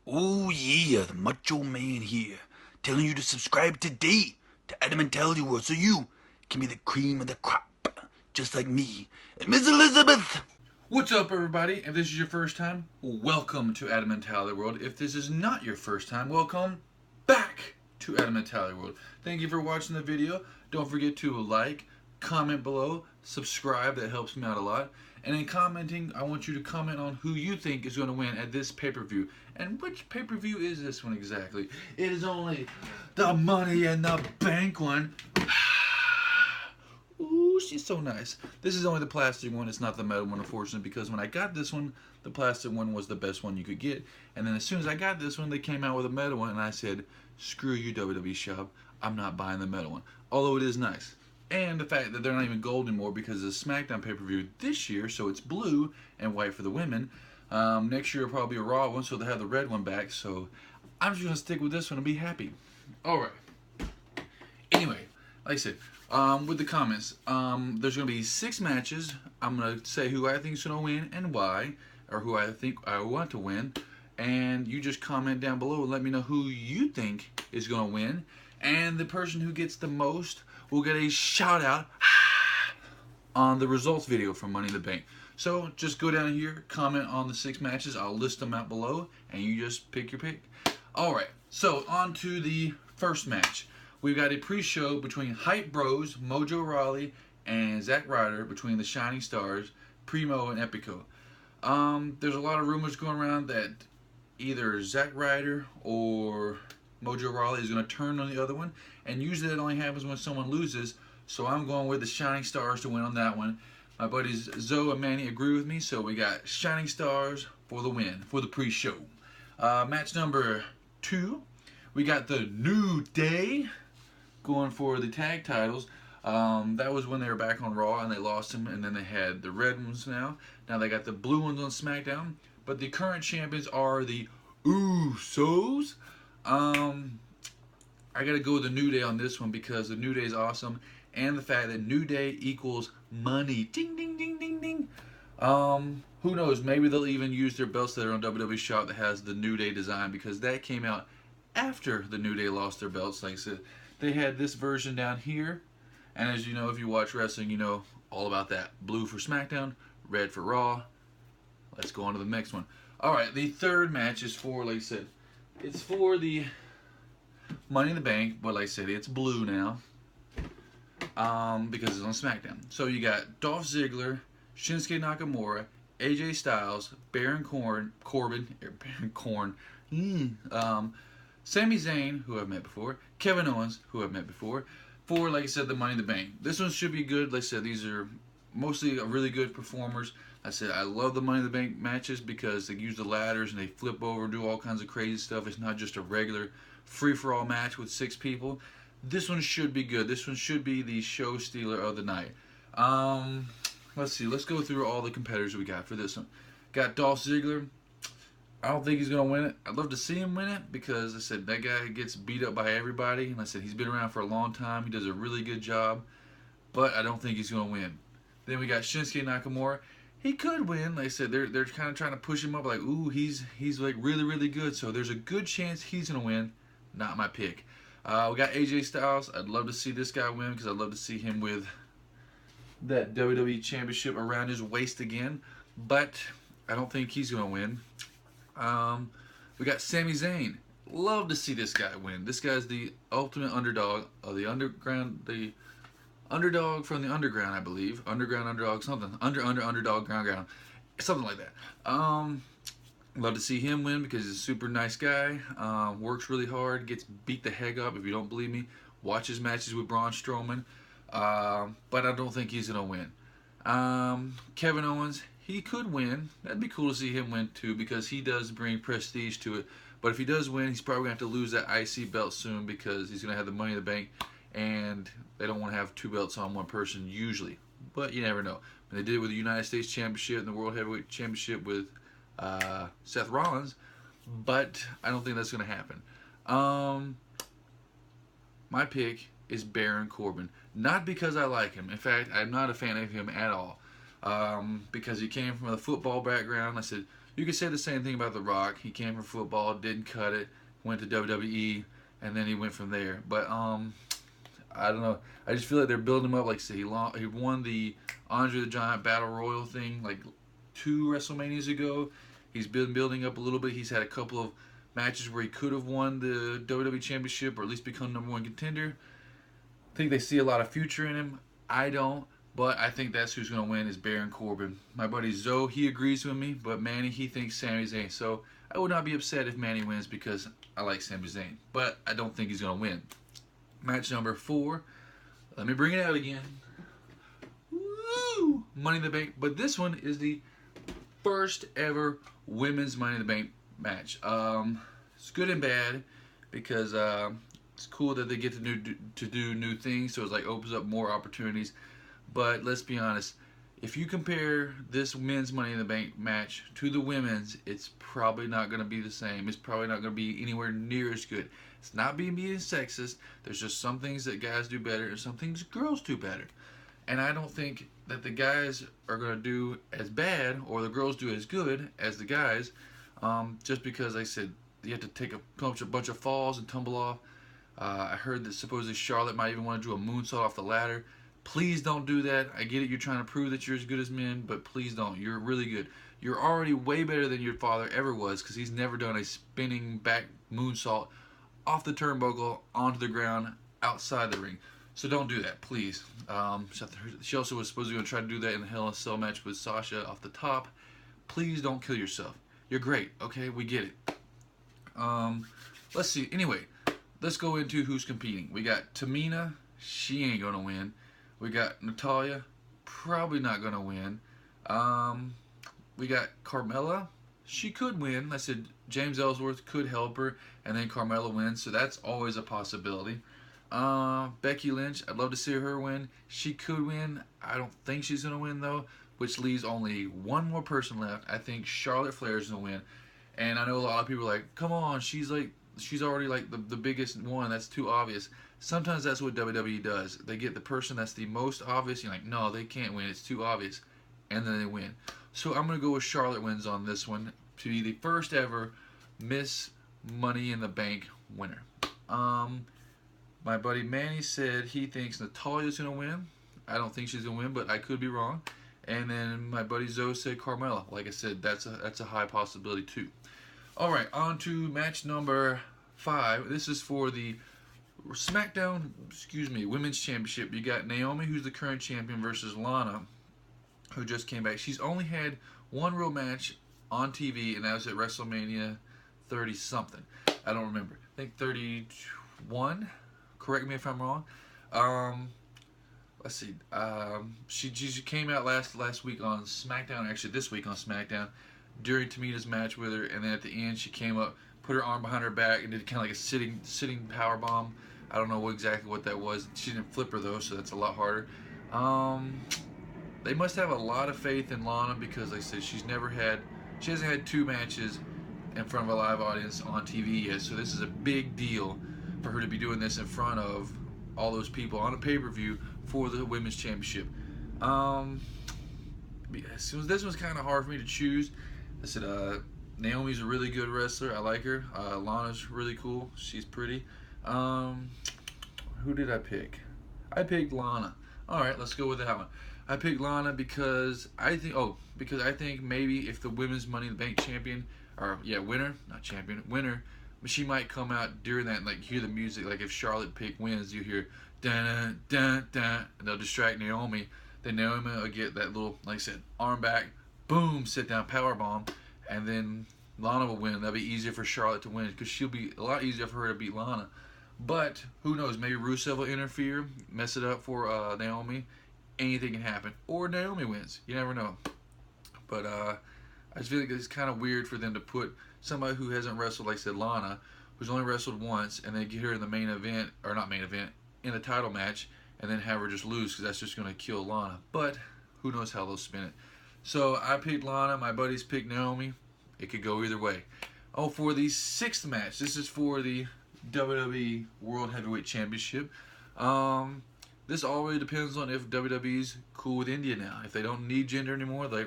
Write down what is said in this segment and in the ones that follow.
Oh yeah, the Macho Man here, telling you to subscribe today to Natalya World so you can be the cream of the crop, just like me and Miss Elizabeth. What's up, everybody? If this is your first time, welcome to Natalya World. If this is not your first time, welcome back to Natalya World. Thank you for watching the video. Don't forget to like, comment below, subscribe. That helps me out a lot. And in commenting, I want you to comment on who you think is going to win at this pay-per-view. And which pay-per-view is this one exactly? It is only the Money in the Bank one. Ooh, she's so nice. This is only the plastic one. It's not the metal one, unfortunately, because when I got this one, the plastic one was the best one you could get. And then as soon as I got this one, they came out with a metal one, and I said, screw you, WWE shop. I'm not buying the metal one. Although it is nice. And the fact that they're not even gold anymore because of the Smackdown pay-per-view this year, so it's blue and white for the women. Next year will probably be a Raw one, so they'll have the red one back. So I'm just going to stick with this one and be happy. Alright. Anyway, like I said, with the comments, there's going to be 6 matches. I'm going to say who I think is going to win and why, or who I think I want to win. And you just comment down below and let me know who you think is going to win. And the person who gets the most will get a shout out on the results video from Money in the Bank. So just go down here, comment on the 6 matches. I'll list them out below, and you just pick your pick. Alright, so on to the first match. We've got a pre-show between Hype Bros, Mojo Rawley, and Zack Ryder between the Shining Stars, Primo and Epico. There's a lot of rumors going around that either Zack Ryder or Mojo Rawley is going to turn on the other one, and usually that only happens when someone loses, so I'm going with the Shining Stars to win on that one. My buddies Zoe and Manny agree with me, so we got Shining Stars for the win, for the pre-show. Match number 2, we got the New Day going for the tag titles. That was when they were back on Raw and they lost them, and then they had the red ones now. Now they got the blue ones on SmackDown, but the current champions are the Usos. I gotta go with the New Day on this one because the New Day is awesome, and the fact that New Day equals money. Ding, ding, ding, ding, ding. Who knows? Maybe they'll even use their belts that are on WWE Shop that has the New Day design, because that came out after the New Day lost their belts. Like I said, they had this version down here, and as you know, if you watch wrestling, you know all about that. Blue for SmackDown, red for Raw. Let's go on to the next one. Alright, the third match is for, like I said, it's for the Money in the Bank, but like I said, it's blue now because it's on SmackDown. So you got Dolph Ziggler, Shinsuke Nakamura, AJ Styles, Baron Corbin, Sami Zayn, who I've met before, Kevin Owens, who I've met before, for, like I said, the Money in the Bank. This one should be good. Like I said, these are mostly really good performers. I said I love the Money in the Bank matches because they use the ladders and they flip over and do all kinds of crazy stuff. It's not just a regular free-for-all match with 6 people. This one should be good. This one should be the show stealer of the night. Let's see. Let's go through all the competitors we got for this one. Got Dolph Ziggler. I don't think he's going to win it. I'd love to see him win it because I said that guy gets beat up by everybody. And I said he's been around for a long time. He does a really good job. But I don't think he's going to win. Then we got Shinsuke Nakamura. He could win. Like I said, they're kind of trying to push him up like, ooh, he's like really, really good. So there's a good chance he's going to win. Not my pick. We got AJ Styles. I'd love to see this guy win because I'd love to see him with that WWE Championship around his waist again. But I don't think he's going to win. We got Sami Zayn. Love to see this guy win. This guy's the ultimate underdog of the underground, the underdog from the underground, I believe. Underground, underdog, something. Underdog, ground. Something like that. Love to see him win because he's a super nice guy. Works really hard. Gets beat the heck up. If you don't believe me, watch his matches with Braun Strowman. But I don't think he's going to win. Kevin Owens, he could win. That'd be cool to see him win too because he does bring prestige to it. But if he does win, he's probably going to have to lose that IC belt soon because he's going to have the Money in the Bank. And they don't want to have 2 belts on one person usually. But you never know. When they did it with the United States Championship and the World Heavyweight Championship with Seth Rollins, but I don't think that's going to happen. My pick is Baron Corbin. Not because I like him. In fact, I'm not a fan of him at all. Because he came from a football background. I said, You could say the same thing about The Rock. He came from football, didn't cut it, went to WWE, and then he went from there. But I don't know. I just feel like they're building him up. Like, say, he won the Andre the Giant Battle Royal thing like 2 WrestleManias ago. He's been building up a little bit. He's had a couple of matches where he could have won the WWE Championship or at least become #1 contender. I think they see a lot of future in him. I don't. But I think that's who's going to win is Baron Corbin. My buddy Zoe, he agrees with me. But Manny, he thinks Sami Zayn. So I would not be upset if Manny wins because I like Sami Zayn. But I don't think he's going to win. Match number 4. Let me bring it out again. Woo! Money in the Bank. But this one is the first ever women's Money in the Bank match. It's good and bad because it's cool that they get to do new things. So it's like opens up more opportunities. But let's be honest, if you compare this men's Money in the Bank match to the women's, it's probably not going to be the same. It's probably not going to be anywhere near as good. It's not being sexist. There's just some things that guys do better and some things girls do better. And I don't think that the guys are going to do as bad or the girls do as good as the guys just because, like I said, you have to take a bunch of falls and tumble off. I heard that supposedly Charlotte might even want to do a moonsault off the ladder. Please don't do that. I get it. You're trying to prove that you're as good as men, but please don't. You're really good. You're already way better than your father ever was because he's never done a spinning back moonsault off the turnbuckle onto the ground outside the ring. So don't do that, please. She also was supposed to try to do that in the Hell in a Cell match with Sasha off the top. Please don't kill yourself. You're great, okay? We get it. Let's see. Anyway, let's go into who's competing. We got Tamina. She ain't going to win. We got Natalya, probably not going to win. We got Carmella. She could win. I said James Ellsworth could help her, and then Carmella wins, so that's always a possibility. Becky Lynch, I'd love to see her win. She could win. I don't think she's going to win, though, which leaves only one more person left. I think Charlotte Flair is going to win. And I know a lot of people are like, come on, she's already like the biggest one. That's too obvious. Sometimes that's what WWE does. They get the person that's the most obvious. You're like, no, they can't win. It's too obvious. And then they win. So I'm going to go with Charlotte wins on this one to be the first ever Miss Money in the Bank winner. My buddy Manny said he thinks Natalya's going to win. I don't think she's going to win, but I could be wrong. And then my buddy Zoe said Carmella. Like I said, that's a high possibility too. All right, on to match number 5. This is for the Smackdown, Women's Championship. You got Naomi, who's the current champion, versus Lana, who just came back. She's only had one real match on TV, and that was at WrestleMania 30-something. I don't remember. I think 31. Correct me if I'm wrong. Let's see. She came out last week on SmackDown, actually this week on SmackDown, during Tamina's match with her, and then at the end she came up, put her arm behind her back, and did kind of like a sitting power bomb. I don't know exactly what that was. She didn't flip her though, so that's a lot harder. They must have a lot of faith in Lana because, like I said, she hasn't had 2 matches in front of a live audience on TV yet. So this is a big deal for her to be doing this in front of all those people on a pay-per-view for the Women's Championship. This was kind of hard for me to choose. I said Naomi's a really good wrestler. I like her. Lana's really cool. She's pretty. Who did I pick? I picked Lana. All right, let's go with that one. I picked Lana because I think maybe if the Women's Money in the Bank champion, winner, she might come out during that and like hear the music. Like if Charlotte wins, you hear dun dun dun, and they'll distract Naomi. Then Naomi will get that little, like I said, arm back, boom, sit down power bomb, and then Lana will win. That'll be easier for Charlotte to win because she'll be a lot easier for her to beat Lana. But who knows? Maybe Rusev will interfere, mess it up for Naomi. Anything can happen, or Naomi wins. You never know. But I just feel like it's kind of weird for them to put somebody who hasn't wrestled, like I said, Lana, who's only wrestled once, and then get her in the main event, or not main event, in the title match, and then have her just lose because that's just going to kill Lana. But who knows how they'll spin it. So I picked Lana. My buddies picked Naomi. It could go either way. Oh, for the 6th match, this is for the WWE World Heavyweight Championship. This always depends on if WWE's cool with India now. If they don't need Jinder anymore, they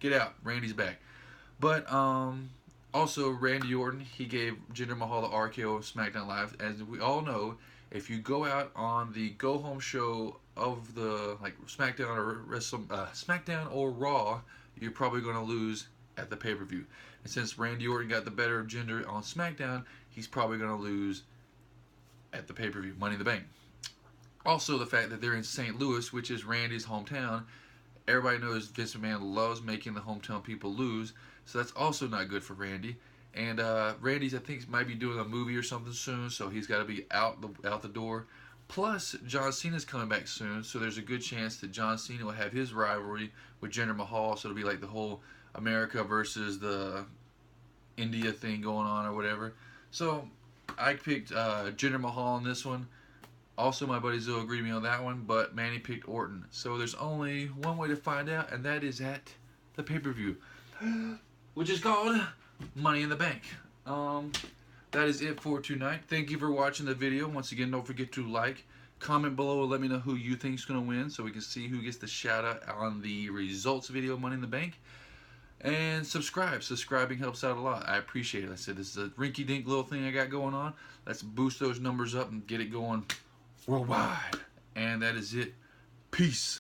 get out. Randy's back. But also Randy Orton, he gave Jinder Mahal the RKO of SmackDown Live. As we all know, if you go out on the go home show of the like SmackDown or Raw, you're probably going to lose at the pay-per-view. And since Randy Orton got the better of Jinder on SmackDown, he's probably going to lose at the pay-per-view, Money in the Bank. Also, the fact that they're in St. Louis, which is Randy's hometown, everybody knows Vince McMahon loves making the hometown people lose, so that's also not good for Randy. And Randy's, I think, might be doing a movie or something soon, so he's got to be out the door. Plus, John Cena's coming back soon, so there's a good chance that John Cena will have his rivalry with Jinder Mahal, so it'll be like the whole America versus the India thing going on or whatever. So, I picked Jinder Mahal on this one. Also, my buddy Zoe agreed with me on that one, but Manny picked Orton. So there's only one way to find out, and that is at the pay-per-view, which is called Money in the Bank. That is it for tonight. Thank you for watching the video. Once again, don't forget to like, comment below, and let me know who you think is going to win so we can see who gets the shout-out on the results video of Money in the Bank. And subscribe. Subscribing helps out a lot. I appreciate it. I said this is a rinky-dink little thing I got going on. Let's boost those numbers up and get it going worldwide. And that is it. Peace.